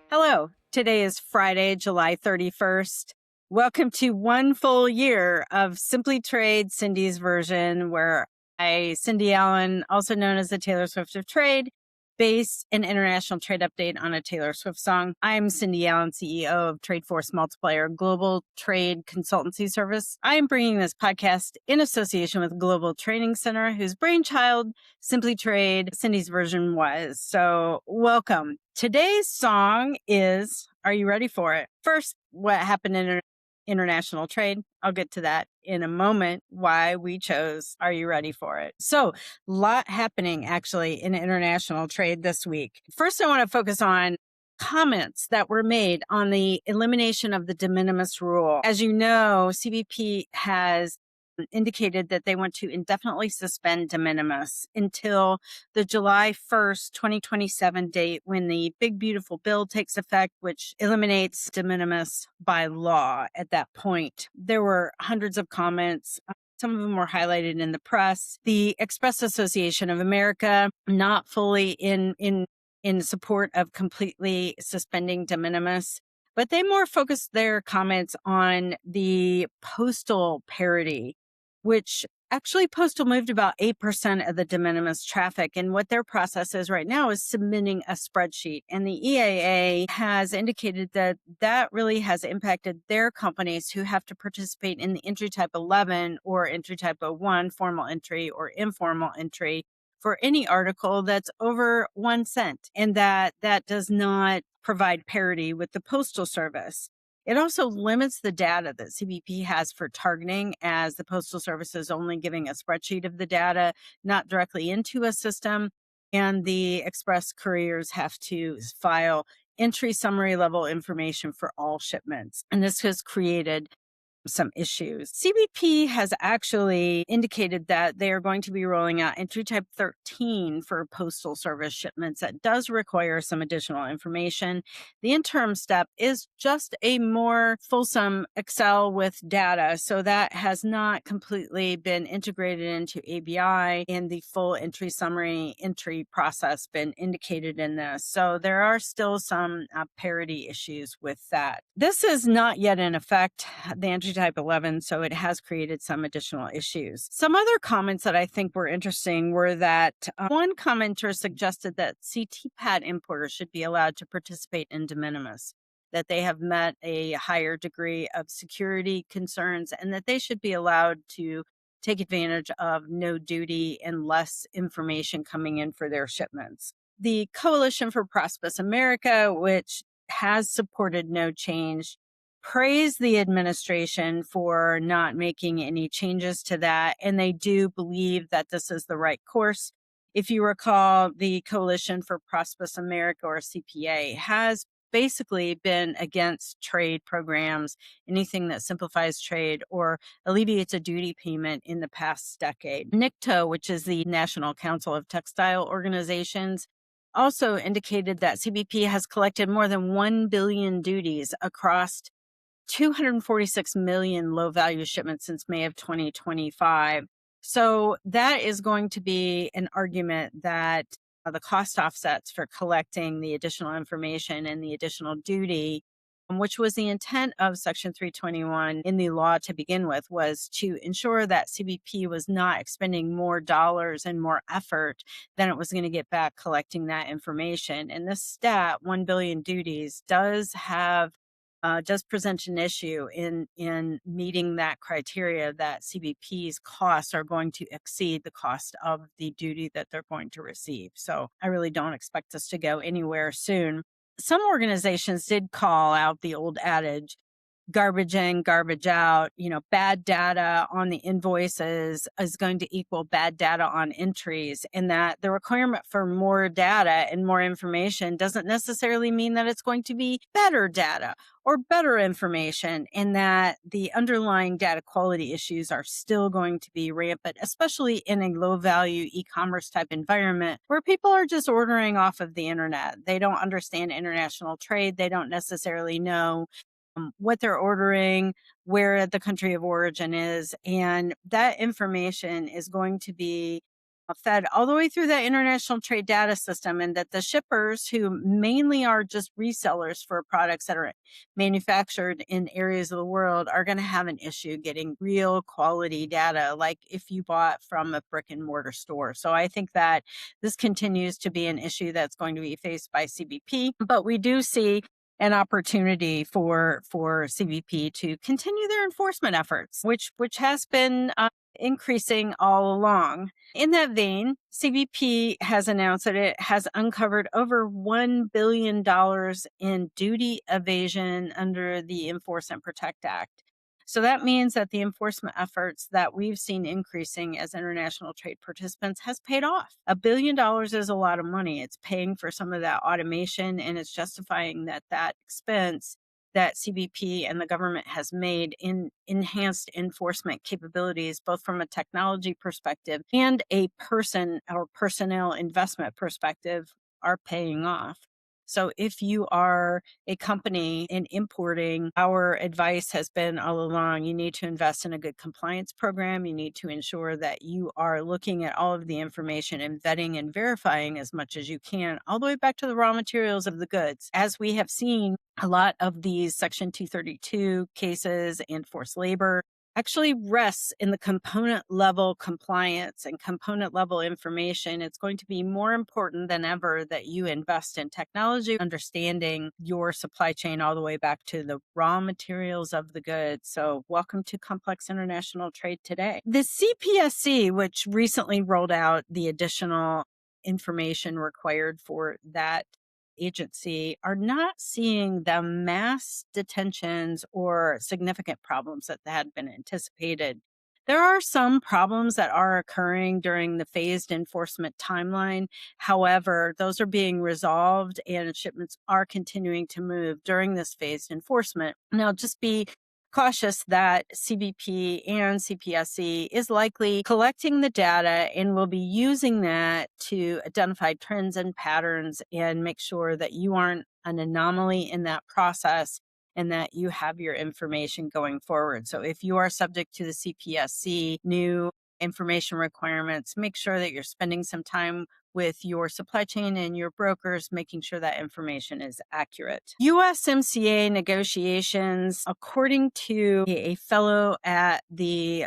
Hello, today is Friday, July 31st. Welcome to one full year of Simply Trade, Cindy's version, where Cindy Allen, also known as the Taylor Swift of Trade, base an international trade update on a Taylor Swift song. I'm Cindy Allen, CEO of Tradeforce Multiplier, global trade consultancy service. I am bringing this podcast in association with Global Training Center, whose brainchild Simply Trade, Cindy's version was. So welcome. Today's song is, are you ready for it? First, what happened in international trade? I'll get to that in a moment, why we chose Are You Ready for It? So, lot happening actually in international trade this week. First, I want to focus on comments that were made on the elimination of the de minimis rule. As you know, CBP has indicated that they want to indefinitely suspend de minimis until the July 1st, 2027 date when the Big Beautiful Bill takes effect, which eliminates de minimis by law at that point. There were hundreds of comments. Some of them were highlighted in the press. The Express Association of America, not fully in support of completely suspending de minimis, but they more focused their comments on the postal parity, which actually Postal moved about 8% of the de minimis traffic. And what their process is right now is submitting a spreadsheet. And the EAA has indicated that that really has impacted their companies who have to participate in the entry type 11 or entry type 01, formal entry or informal entry for any article that's over 1 cent. And that does not provide parity with the Postal Service. It also limits the data that CBP has for targeting, as the Postal Service is only giving a spreadsheet of the data, not directly into a system. And the express couriers have to file entry summary level information for all shipments. And this has created some issues. CBP has actually indicated that they are going to be rolling out entry type 13 for postal service shipments. That does require some additional information. The interim step is just a more fulsome Excel with data. So that has not completely been integrated into ABI, and the full entry summary entry process been indicated in this. So there are still some parity issues with that. This is not yet in effect, the entry type 11, so it has created some additional issues. Some other comments that I think were interesting were that one commenter suggested that CT-pad importers should be allowed to participate in de minimis, that they have met a higher degree of security concerns, and that they should be allowed to take advantage of no duty and less information coming in for their shipments. The Coalition for Prosperous America, which has supported no change, praised the administration for not making any changes to that, and they do believe that this is the right course. If you recall, the Coalition for Prosperous America, or CPA, has basically been against trade programs, anything that simplifies trade or alleviates a duty payment in the past decade. NICTO, which is the National Council of Textile Organizations, also indicated that CBP has collected more than 1 billion duties across 246 million low-value shipments since May of 2025. So that is going to be an argument that the cost offsets for collecting the additional information and the additional duty, which was the intent of Section 321 in the law to begin with, was to ensure that CBP was not expending more dollars and more effort than it was going to get back collecting that information. And this stat, 1 billion duties, does present an issue in meeting that criteria, that CBP's costs are going to exceed the cost of the duty that they're going to receive. So I really don't expect us to go anywhere soon. Some organizations did call out the old adage, garbage in, garbage out. Bad data on the invoices is going to equal bad data on entries, and that the requirement for more data and more information doesn't necessarily mean that it's going to be better data or better information, and that the underlying data quality issues are still going to be rampant, especially in a low value e-commerce type environment where people are just ordering off of the internet. They don't understand international trade. They don't necessarily know what they're ordering, where the country of origin is. And that information is going to be fed all the way through that international trade data system, and that the shippers, who mainly are just resellers for products that are manufactured in areas of the world, are going to have an issue getting real quality data, like if you bought from a brick and mortar store. So I think that this continues to be an issue that's going to be faced by CBP, but we do see an opportunity for CBP to continue their enforcement efforts, which has been increasing all along. In that vein, CBP has announced that it has uncovered over $1 billion in duty evasion under the Enforce and Protect Act. So that means that the enforcement efforts that we've seen increasing as international trade participants has paid off. $1 billion is a lot of money. It's paying for some of that automation, and it's justifying that expense that CBP and the government has made in enhanced enforcement capabilities, both from a technology perspective and a person or personnel investment perspective, are paying off. So if you are a company in importing, our advice has been all along, you need to invest in a good compliance program. You need to ensure that you are looking at all of the information and vetting and verifying as much as you can, all the way back to the raw materials of the goods. As we have seen, a lot of these Section 232 cases and forced labor actually rests in the component level compliance and component level information. It's going to be more important than ever that you invest in technology, understanding your supply chain all the way back to the raw materials of the goods. So welcome to Complex International Trade today. The CPSC, which recently rolled out the additional information required for that agency, are not seeing the mass detentions or significant problems that had been anticipated. There are some problems that are occurring during the phased enforcement timeline. However, those are being resolved and shipments are continuing to move during this phased enforcement. Now, just be cautious that CBP and CPSC is likely collecting the data and will be using that to identify trends and patterns and make sure that you aren't an anomaly in that process and that you have your information going forward. So if you are subject to the CPSC new information requirements, make sure that you're spending some time with your supply chain and your brokers, making sure that information is accurate. USMCA negotiations, according to a fellow at the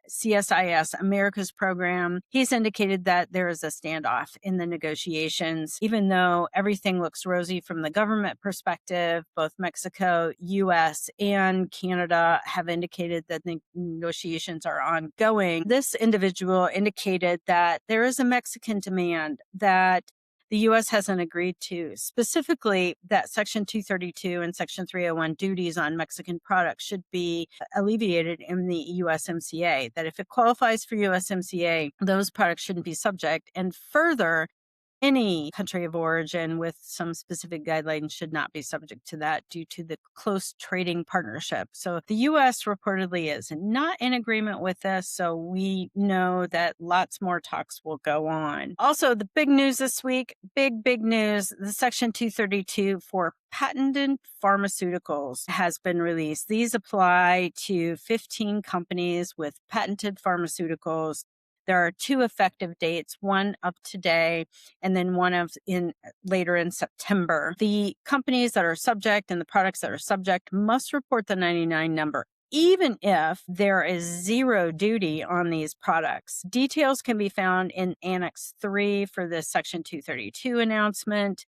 CSIS America's program, he's indicated that there is a standoff in the negotiations. Even though everything looks rosy from the government perspective, both Mexico, US, and Canada have indicated that the negotiations are ongoing. This individual indicated that there is a Mexican demand that the U.S. hasn't agreed to, specifically that Section 232 and Section 301 duties on Mexican products should be alleviated in the USMCA, that if it qualifies for USMCA, those products shouldn't be subject. And further, any country of origin with some specific guidelines should not be subject to that due to the close trading partnership. So the U.S. reportedly is not in agreement with this. So we know that lots more talks will go on. Also, the big news this week, big news, the Section 232 for patented pharmaceuticals has been released. These apply to 15 companies with patented pharmaceuticals. There are two effective dates, one up today and then one of later in September. The companies that are subject and the products that are subject must report the 99 number, even if there is zero duty on these products. Details can be found in Annex 3 for the Section 232 announcement.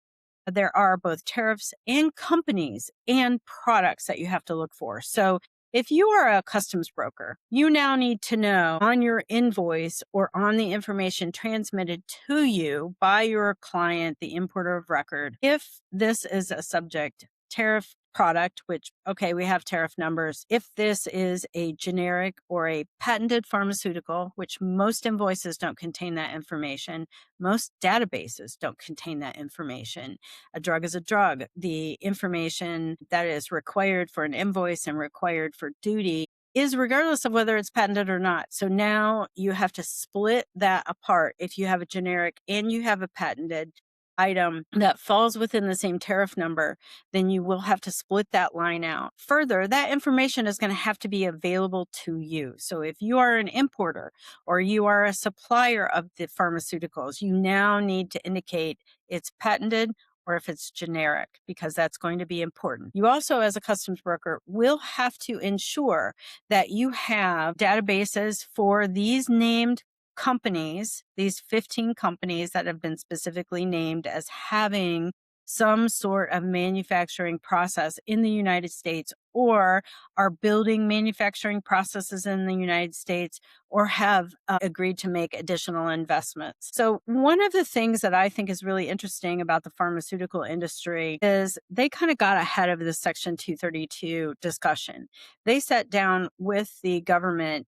There are both tariffs and companies and products that you have to look for. So if you are a customs broker, you now need to know on your invoice or on the information transmitted to you by your client, the importer of record, if this is a subject tariff product, which, okay, we have tariff numbers. If this is a generic or a patented pharmaceutical, which most invoices don't contain that information, most databases don't contain that information. A drug is a drug. The information that is required for an invoice and required for duty is regardless of whether it's patented or not. So now you have to split that apart. If you have a generic and you have a patented, item that falls within the same tariff number, then you will have to split that line out. Further, that information is going to have to be available to you. So if you are an importer or you are a supplier of the pharmaceuticals, you now need to indicate it's patented or if it's generic, because that's going to be important. You also, as a customs broker, will have to ensure that you have databases for these named companies, these 15 companies that have been specifically named as having some sort of manufacturing process in the United States, or are building manufacturing processes in the United States, or have agreed to make additional investments. So one of the things that I think is really interesting about the pharmaceutical industry is they kind of got ahead of the Section 232 discussion. They sat down with the government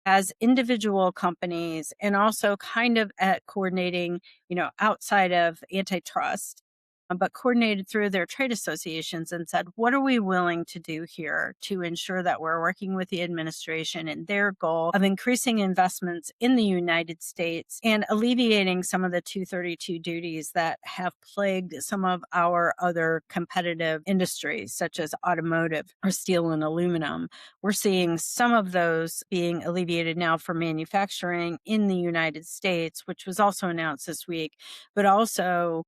as individual companies and also kind of at coordinating, outside of antitrust, but coordinated through their trade associations and said, what are we willing to do here to ensure that we're working with the administration and their goal of increasing investments in the United States and alleviating some of the 232 duties that have plagued some of our other competitive industries, such as automotive or steel and aluminum. We're seeing some of those being alleviated now for manufacturing in the United States, which was also announced this week, but also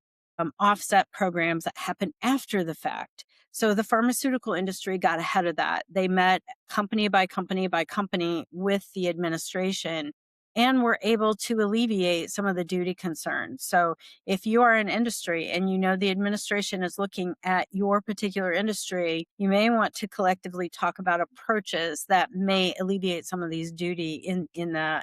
offset programs that happen after the fact. So the pharmaceutical industry got ahead of that. They met company by company by company with the administration and were able to alleviate some of the duty concerns. So if you are an industry and you know the administration is looking at your particular industry, you may want to collectively talk about approaches that may alleviate some of these duty in the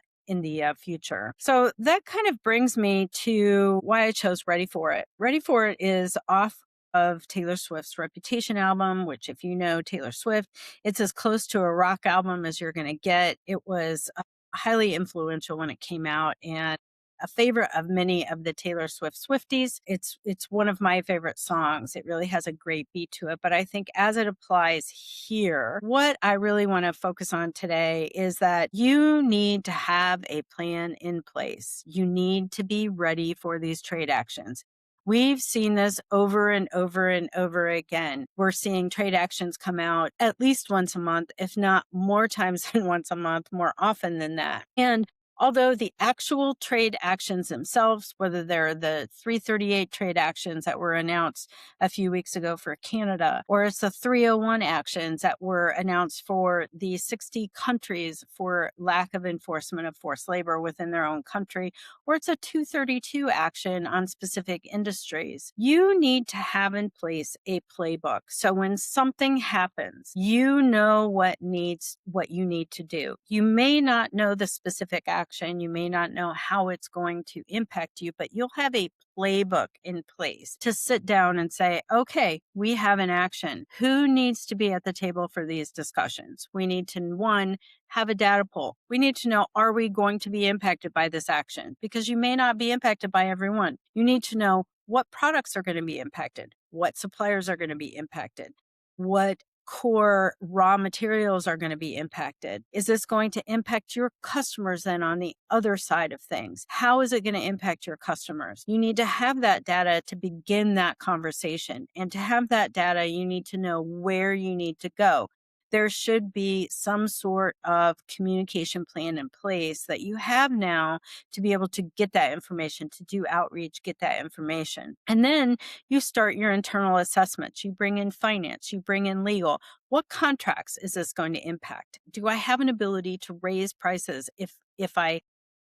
future. So that kind of brings me to why I chose Ready for It. Ready for It is off of Taylor Swift's Reputation album, which, if you know Taylor Swift, it's as close to a rock album as you're going to get. It was highly influential when it came out and a favorite of many of the Taylor Swift Swifties. It's one of my favorite songs. It really has a great beat to it. But I think as it applies here, what I really want to focus on today is that you need to have a plan in place. You need to be ready for these trade actions. We've seen this over and over and over again. We're seeing trade actions come out at least once a month, if not more times than once a month, more often than that. And although the actual trade actions themselves, whether they're the 338 trade actions that were announced a few weeks ago for Canada, or it's the 301 actions that were announced for the 60 countries for lack of enforcement of forced labor within their own country, or it's a 232 action on specific industries, you need to have in place a playbook. So when something happens, you know what you need to do. You may not know the specific action, you may not know how it's going to impact you, but you'll have a playbook in place to sit down and say, okay, we have an action. Who needs to be at the table for these discussions? We need to, one, have a data pool. We need to know, are we going to be impacted by this action? Because you may not be impacted by everyone. You need to know what products are going to be impacted, what suppliers are going to be impacted, what core raw materials are going to be impacted. Is this going to impact your customers then on the other side of things? How is it going to impact your customers? You need to have that data to begin that conversation. And to have that data, you need to know where you need to go. There should be some sort of communication plan in place that you have now to be able to get that information, to do outreach, get that information. And then you start your internal assessments. You bring in finance, you bring in legal. What contracts is this going to impact? Do I have an ability to raise prices if I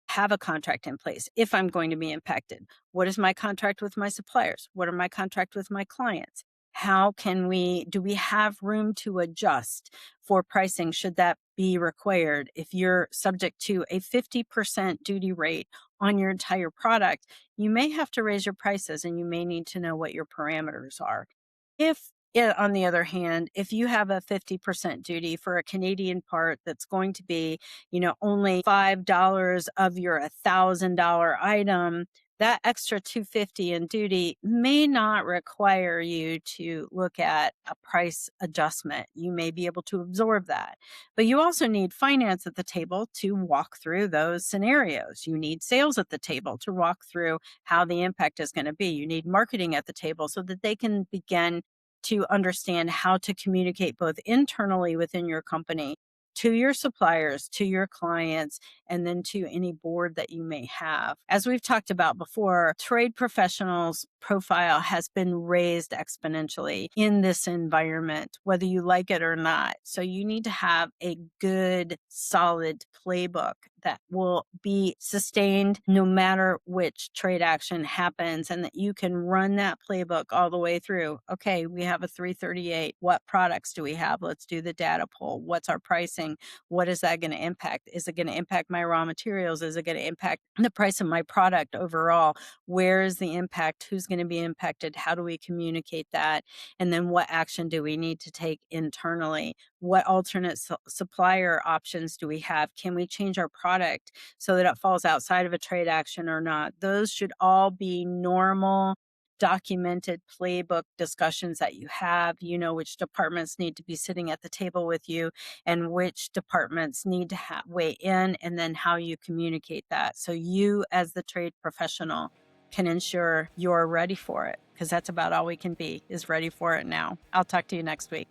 have a contract in place, if I'm going to be impacted? What is my contract with my suppliers? What are my contract with my clients? How do we have room to adjust for pricing should that be required? If you're subject to a 50% duty rate on your entire product, you may have to raise your prices and you may need to know what your parameters are. On the other hand, if you have a 50% duty for a Canadian part that's going to be, only $5 of your $1,000 item, that extra $250 in duty may not require you to look at a price adjustment. You may be able to absorb that. But you also need finance at the table to walk through those scenarios. You need sales at the table to walk through how the impact is going to be. You need marketing at the table so that they can begin to understand how to communicate both internally within your company to your suppliers, to your clients, and then to any board that you may have. As we've talked about before, trade professionals' profile has been raised exponentially in this environment, whether you like it or not. So you need to have a good, solid playbook that will be sustained no matter which trade action happens, and that you can run that playbook all the way through. Okay, we have a 338. What products do we have? Let's do the data pull. What's our pricing? What is that going to impact? Is it going to impact my raw materials? Is it going to impact the price of my product overall? Where is the impact? Who's going to be impacted? How do we communicate that? And then what action do we need to take internally? What alternate supplier options do we have? Can we change our product so that it falls outside of a trade action or not? Those should all be normal, documented playbook discussions that you have. You know which departments need to be sitting at the table with you and which departments need to weigh in, and then how you communicate that. So you, as the trade professional, can ensure you're ready for it, because that's about all we can be, is ready for it now. I'll talk to you next week.